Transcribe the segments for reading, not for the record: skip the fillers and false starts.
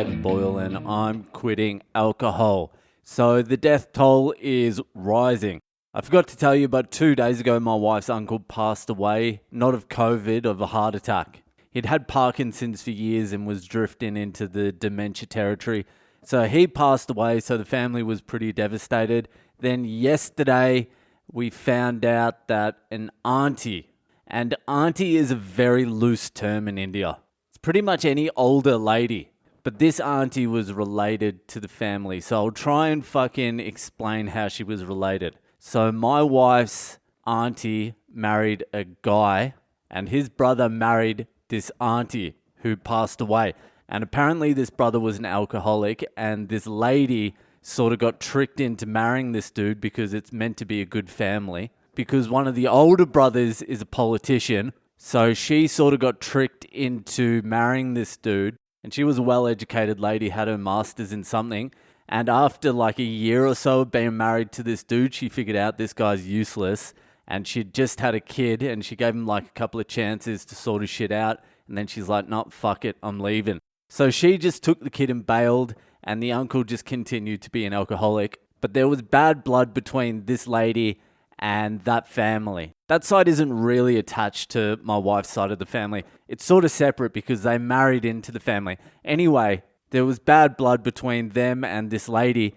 David Boyle and I'm quitting alcohol. So the death toll is rising. I forgot to tell you, but 2 days ago my wife's uncle passed away, not of COVID, of a heart attack. He'd had Parkinson's for years and was drifting into the dementia territory. So he passed away, so the family was pretty devastated. Then yesterday we found out that an auntie, and auntie is a very loose term in India. It's pretty much any older lady. But this auntie was related to the family. So I'll try and fucking explain how she was related. So my wife's auntie married a guy and his brother married this auntie who passed away. And apparently this brother was an alcoholic and this lady sort of got tricked into marrying this dude because it's meant to be a good family. Because one of the older brothers is a politician. So she sort of got tricked into marrying this dude. And she was a well-educated lady, had her master's in something. And after like a year or so of being married to this dude, she figured out this guy's useless. And she'd just had a kid and she gave him like a couple of chances to sort his shit out. And then she's like, no, fuck it, I'm leaving. So she just took the kid and bailed. And the uncle just continued to be an alcoholic. But there was bad blood between this lady and that family. That side isn't really attached to my wife's side of the family. It's sort of separate because they married into the family. Anyway, there was bad blood between them and this lady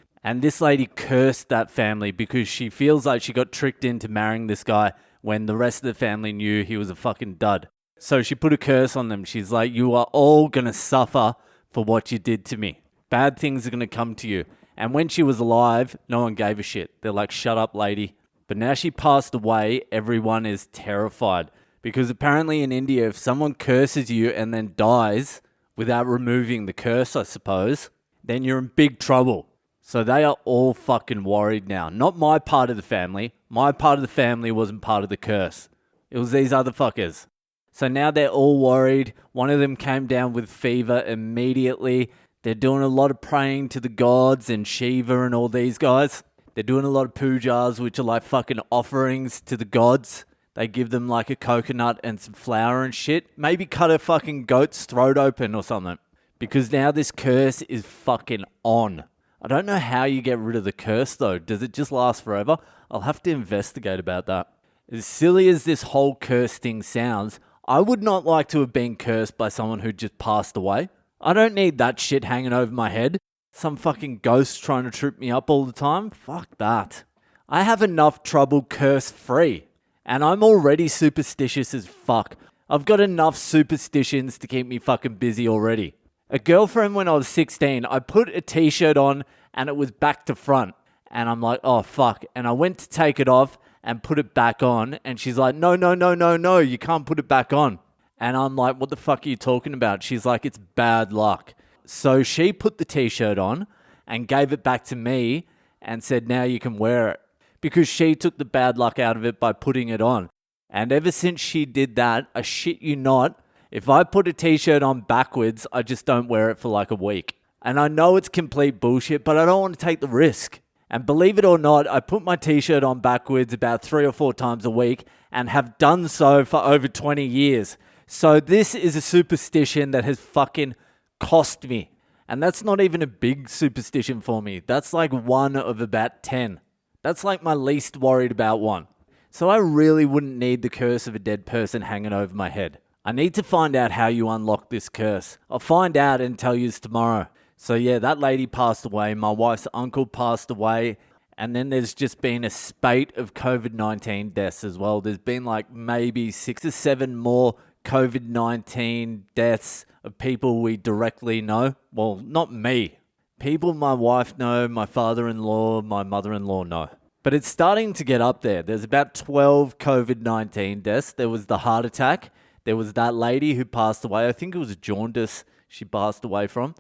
cursed that family because she feels like she got tricked into marrying this guy when the rest of the family knew he was a fucking dud. So she put a curse on them. She's like, you are all going to suffer for what you did to me. Bad things are going to come to you. And when she was alive, no one gave a shit. They're like, shut up, lady. But now she passed away, everyone is terrified. Because apparently in India, if someone curses you and then dies without removing the curse, I suppose, then you're in big trouble. So they are all fucking worried now. Not my part of the family. My part of the family wasn't part of the curse. It was these other fuckers. So now they're all worried. One of them came down with fever immediately. They're doing a lot of praying to the gods and Shiva and all these guys. They're doing a lot of pujas, which are like fucking offerings to the gods. They give them like a coconut and some flour and shit. Maybe cut a fucking goat's throat open or something. Because now this curse is fucking on. I don't know how you get rid of the curse though. Does it just last forever? I'll have to investigate about that. As silly as this whole curse thing sounds, I would not like to have been cursed by someone who just passed away. I don't need that shit hanging over my head. Some fucking ghost trying to trip me up all the time? Fuck that. I have enough trouble curse-free. And I'm already superstitious as fuck. I've got enough superstitions to keep me fucking busy already. A girlfriend when I was 16, I put a t-shirt on and it was back to front. And I'm like, oh fuck. And I went to take it off and put it back on. And she's like, no, you can't put it back on. And I'm like, what the fuck are you talking about? She's like, it's bad luck. So she put the t-shirt on and gave it back to me and said, now you can wear it. Because she took the bad luck out of it by putting it on. And ever since she did that, I shit you not, if I put a t-shirt on backwards, I just don't wear it for like a week. And I know it's complete bullshit, but I don't want to take the risk. And believe it or not, I put my t-shirt on backwards about 3 or 4 times a week and have done so for over 20 years. So this is a superstition that has fucking cost me. And that's not even a big superstition for me. That's like one of about 10. That's like my least worried about one. So I really wouldn't need the curse of a dead person hanging over my head. I need to find out how you unlock this curse. I'll find out and tell you tomorrow. So yeah, that lady passed away. My wife's uncle passed away. And then there's just been a spate of COVID-19 deaths as well. There's been like maybe 6 or 7 more COVID-19 deaths of people we directly know. Well, not me. People my wife know, my father-in-law, my mother-in-law know. But it's starting to get up there. There's about 12 COVID-19 deaths. There was the heart attack. There was that lady who passed away. I think it was jaundice she passed away from.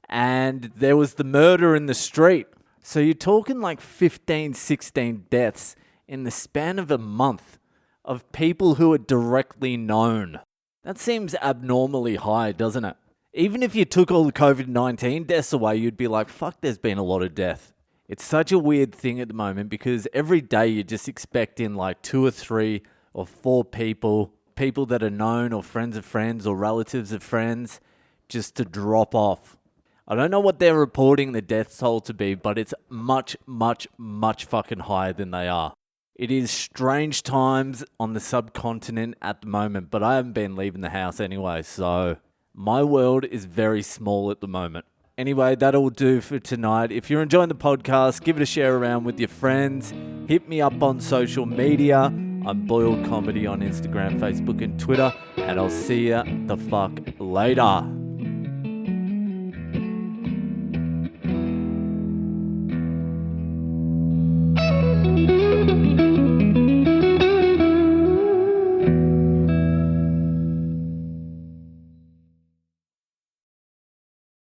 And there was the murder in the street. So you're talking like 15, 16 deaths in the span of a month of people who are directly known. That seems abnormally high, doesn't it? Even if you took all the COVID-19 deaths away, you'd be like, fuck, there's been a lot of death. It's such a weird thing at the moment because every day you're just expecting like 2 or 3 or 4 people that are known or friends of friends or relatives of friends just to drop off. I don't know what they're reporting the death toll to be, but it's much, much, much fucking higher than they are. It is strange times on the subcontinent at the moment, but I haven't been leaving the house anyway, so my world is very small at the moment. Anyway, that'll do for tonight. If you're enjoying the podcast, give it a share around with your friends. Hit me up on social media. I'm Boyle Comedy on Instagram, Facebook, and Twitter. And I'll see ya the fuck later.